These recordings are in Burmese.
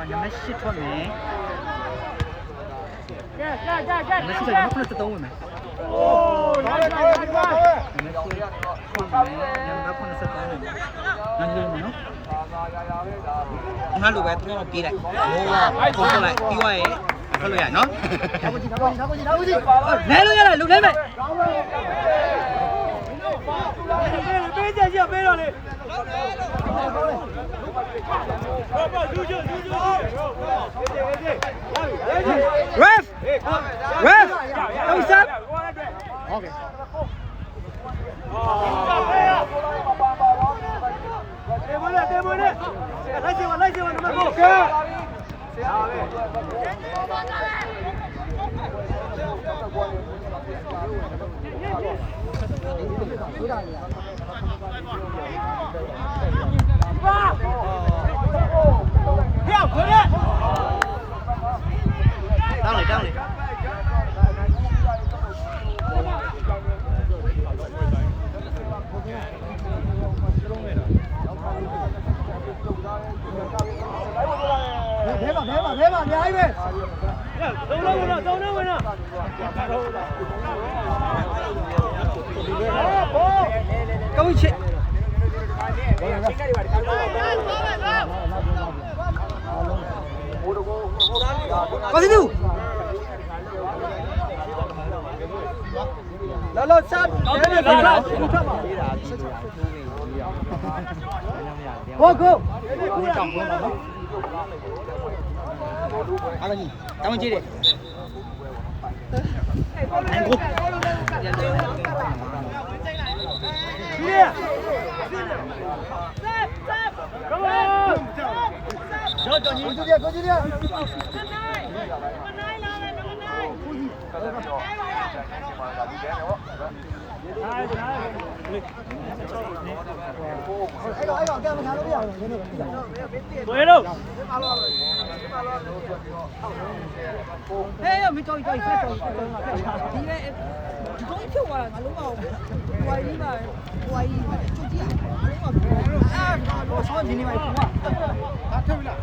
နံပါတ်8ထွက်မယ် ကဲကဲကဲကဲ နံပါတ်8က93ဝင်မယ် โอ้ได้ได้ได้နံပါတ်8ထွက်မယ်နံပါတ်93ဝင်မယ်နားလည်မနော်ငါလိုပဲတော့ပြေးလိုက်ဟိုးပုံထုတ်လိုက်ပြီးသွားရဲ့ထွက်လို့ရနော်လဲလို့ရလားလူလဲမယ်ပေးကြကြပေးတော့လေ Ref! Ref! Don't stop! Okay. Down it, down it. Thế mà nhái về. Đâu đâu rồi nè. Câu chuyện. Có gì đâu? Lo sát. Go go. Apa ni? Kamu ciri. Angkut. Kia. Come on. Cho nhìn cho đi. Tôi đâu? Hey, mình chơi phải chơi. Đi đây. Có ít thiếu à, lúc nào quay đi mà quay chút gì à? Nó sao gì này cũng à? Bắt thôi là.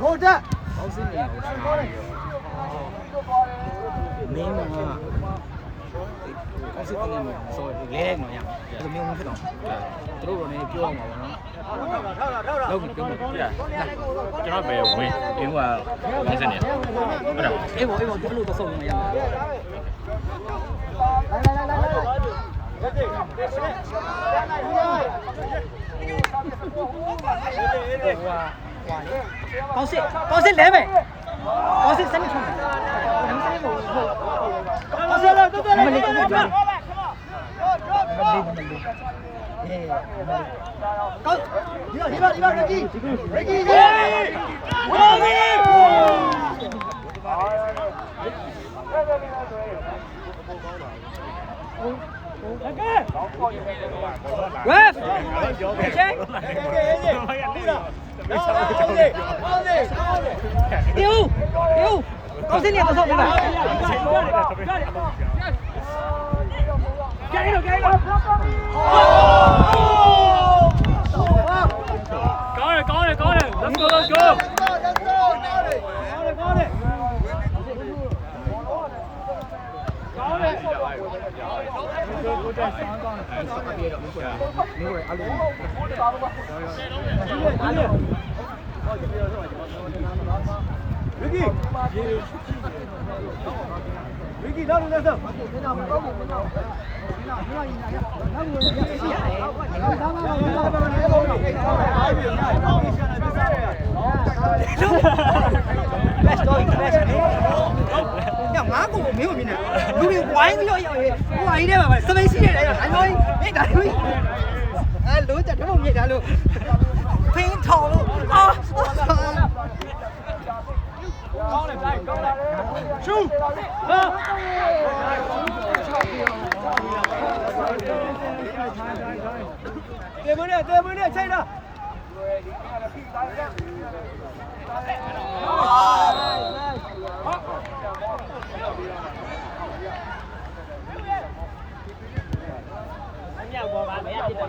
Go ra. Nếu mà có sự tình mình rồi lên rồi nha, tôi mới không biết đâu. Tôi rồi này chưa mà nó đâu mình cứ cho nó về quê đến qua cái gì nhỉ bắt đầu em bảo tôi lưu tôi xong này con sẽ lấy về con sẽ sẵn cho mày Con sẽ lên, con sẽ lên. con Đi vào, Ricky. Ricky. Ref! Check! Yêu! Con xin liền tao xong rồi. Cái rồi. Có rồi. Let's go. Ricky, đâu được đâu. 야, 마고 매우 미네. 우리 와인 와인에 봐. 스페이스 này là anh ơi. Cái đại ơi. À, lúa chặt nó không vậy đã luôn. Pin thò luôn. Con này. Shoot. Tìm mới nè, chạy nào. မရပြစ်တယ်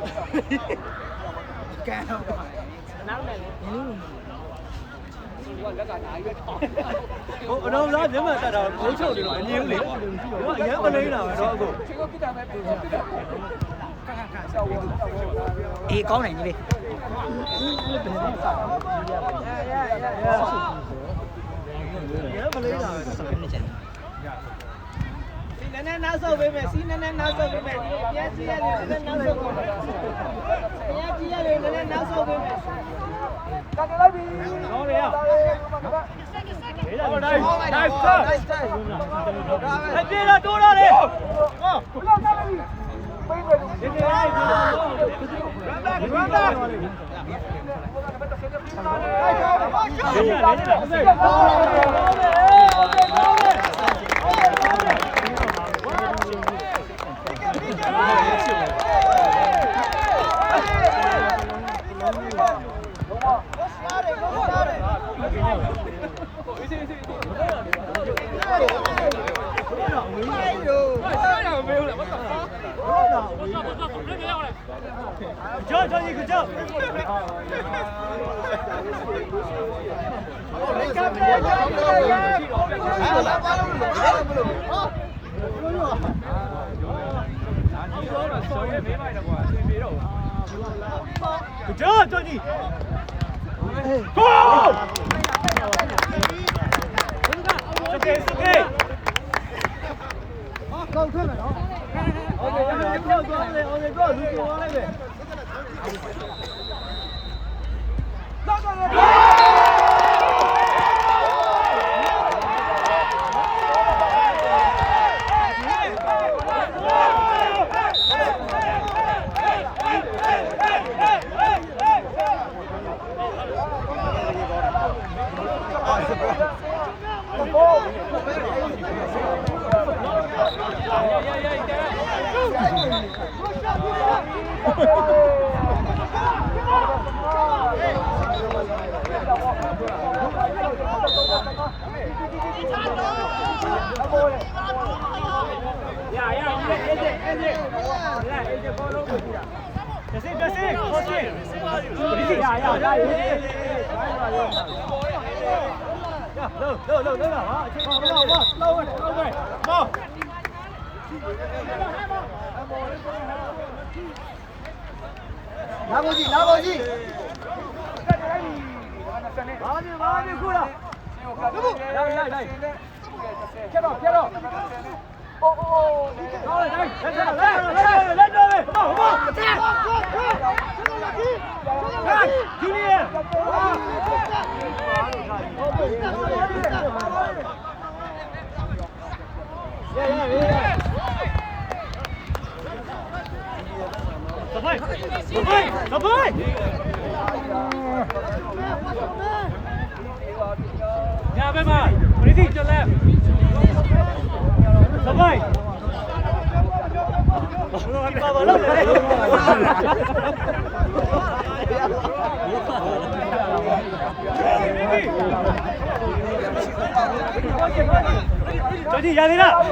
ကဲနောက်မယ်လေဟိုလက်ကဓာကြီးပဲထောင်းဟိုအတော်လားမျက်မှန်တက်တာဘိုးချုပ်နေတော့အငြင်းလေဟိုကအရင်မလိမ့်တာပဲတော့အခုချေကိုပြစ်တာပဲပြစ်တာအေးကောင်းတယ်ညီလေးရမလေးတာပဲစီနည်းနောက်ဆုပ်ပေးမယ်စီနည်းနောက်ဆုပ်ပေးမယ်ပြန်စီရတယ်နည်းနောက်ဆုပ်ပေးမယ်ပြန်ကြည့်ရတယ်နည်းနောက်ဆုပ်ပေးမယ်ကတ်လိုက်ပြီဟောရရတိုင်းပြေလာတိုးလာလေဟောပိတ်ပဲဒီနေ့ရန်တာကြောကြီးကြောကြောကြီးကိုโอเคโอเคကောင်းထွက်မယ်နော်โอเคပြောသွားတယ်โอเคပြောလူပြောလိုက်ပဲ拿过去，拿过去。马上过来。来，贴到。哦，来这位，好不好？来，兄弟。走开！nhà bên mà đi đi cho lên走开爸爸愣来走进家里了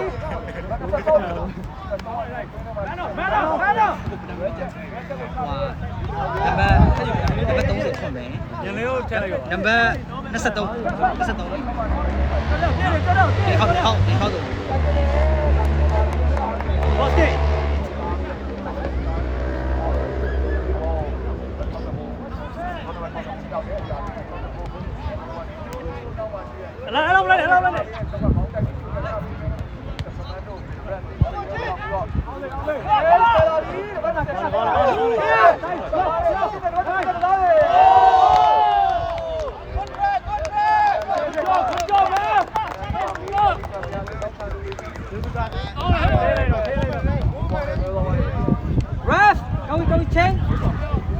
Ref, kau ceng.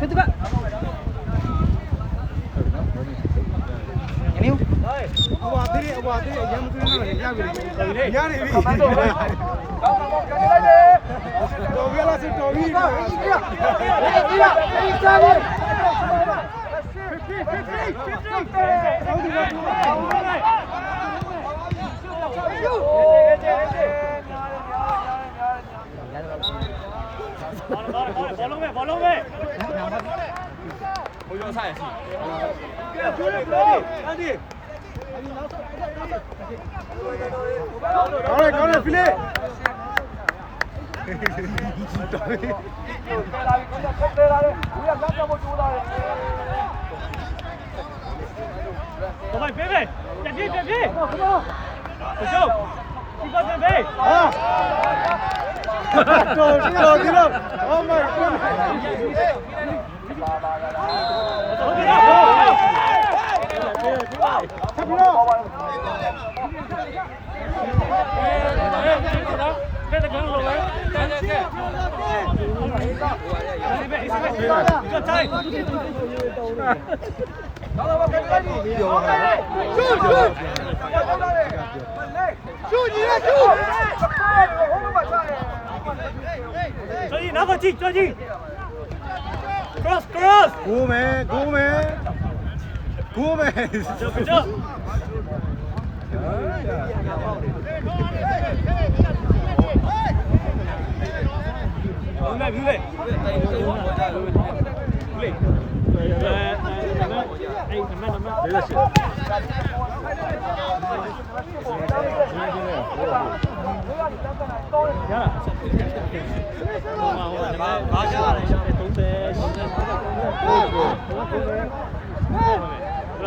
Ketuk tak? Ini. Awak tadi yang mungkin nak ya boleh. Ya ni. Tobi lah si Tobi. ဘောလုံးပဲဘောလုံးပဲဘိုးရောဆိုင်စီကျိုးလိုက်လို့အန်ဒီကောင်းတယ်ဖိလေးတော်ပါဖေးဖေးပြပြပြပြဟုတ်ကျော်ဒီပါဖေးဖေးဟာတော်ဒီတော့ Oh my god ဟုတ်ပြီနောက်ကြည့်ကြည့် cross cross ကိုမယ်ကျော်ဘူးလေ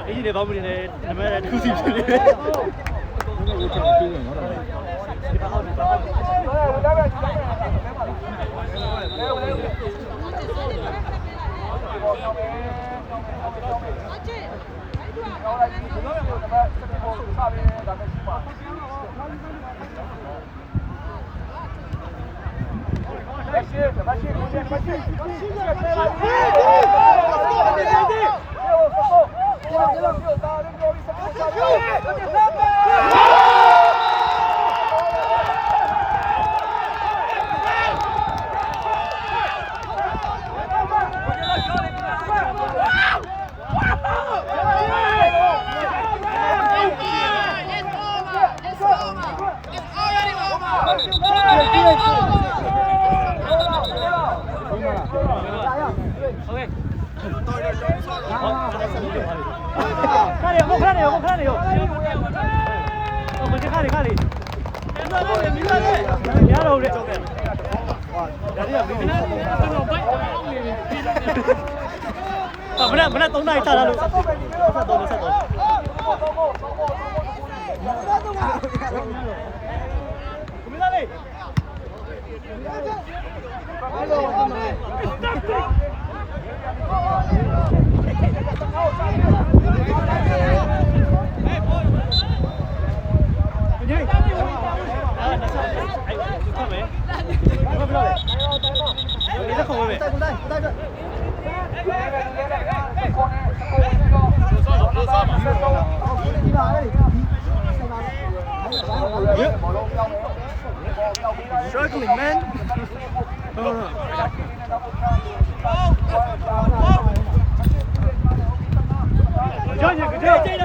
အေးဒီတော့ဘူးနေတယ်နမဲတစ်ခုစီဖြစ်နေတယ်မနေ့3နိုင်ချတာလို့ဆက်တော့မင်းလေးstruggling man Johnny chạy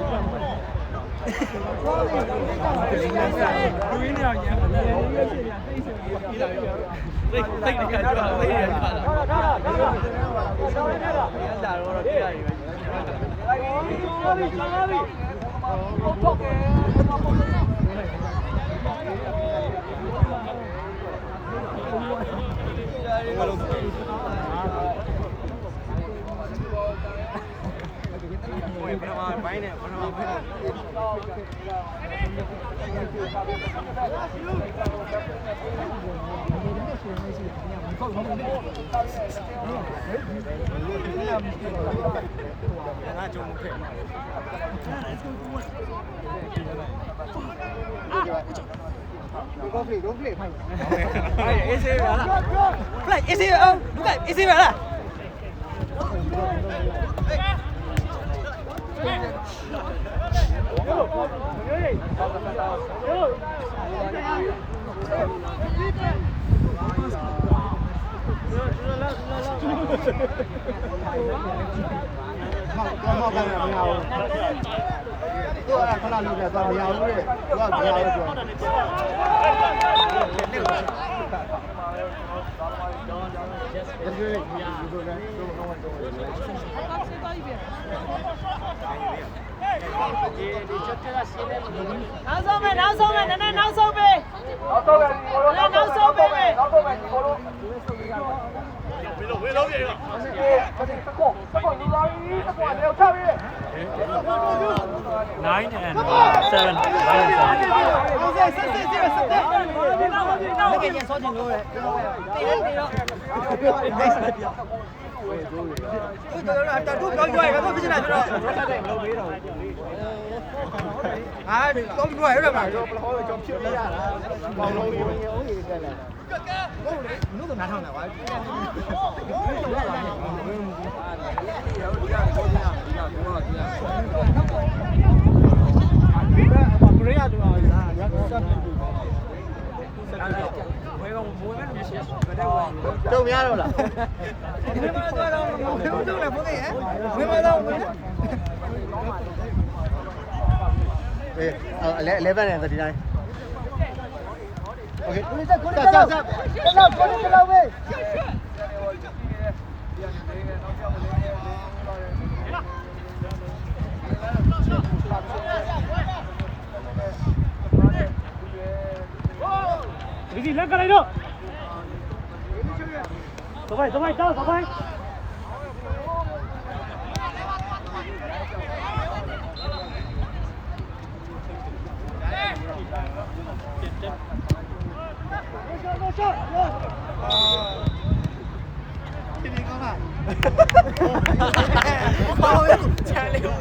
လူရင်းနေအောင်ရမ်းတယ်သိတ်တကယ်ကြောက်သိတ်ရကြတာလာတော့ပြရည်ပဲပိုင်းနဲ့ဘာမှမဖြစ်နာကြုံမှုခဲ့don't play fine easy ရလား play easy အောင်လူက easy ရလား မောက်ကနေမရဘူးသူကခဏလုပ်ပြသွားမရဘူးတဲ့သူကမရဘူးပြောနောက်ဆုံးပဲနည်းနည်းနောက်ဆုံးပဲနောက်ဆုံးပဲဝေးလုံးပြေတော့ 9 and 7 ကရင်စောချင်လို့ရတယ်တေးတော့သူတို့ပြောရွယ်ဘာဖြစ်နေတာဆိုတော့တော့ပြောရရမှာတော့ဘလောကြောင့်ဖြစ်ရတာဘောလုံးကြီးဦးကြီးတက်လာဟုတ်လေနုတော့နားထောင်တာကွာကိုရီးယားတူအောင်လားရတော့ဆက်ပြီးဝေးကမိုးမဲ့လူရှိတယ်တော့မရတော့လားဝေးမတော့တော့ဝေးမတော့လည်းဘုန်းကြီးဟဲ့ဝေးမတော့ဘူးအေး11နဲ့39 Okay ကိုလေးဆက်တက်လောက်ပဲဒီလက်ကြလိုက်တော့走吧，走吧。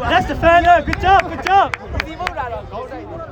That's the defender. Good job. ဒီမဟုတ်တာတော့ခေါင်းဆိုင်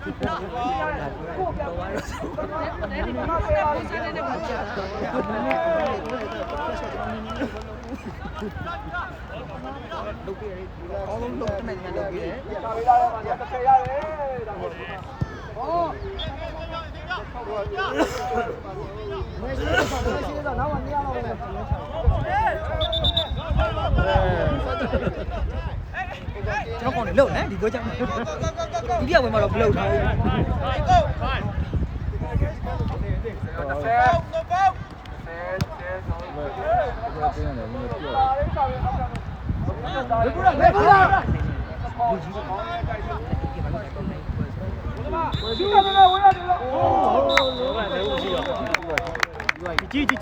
ကောင်းလုံးလုံးတမန်ညာလုပ်ပြီးတယ်ကျွန်တော်ကောင်းနေလို့နော်ဒီကိုကြောင့်ဒီပြောင်းဝင်မှာတော့မလုပ်ထားဘူး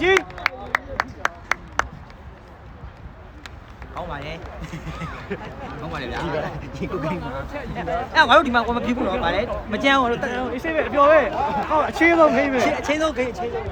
ကြီးကောင်းပါရဲ့ကောင်းပါလေဗျာဒီကိုကိန်းအဲ့ငါတို့ဒီမှာကိုမဖြစ်ဘူးတော့ဗါလေမကြမ်းအောင်လို့အေးဆေးပဲအပြော်ပဲဟောအချင်းဆုံးခိမ့်ပဲအချင်းဆုံးခိမ့်အချင်းဆုံး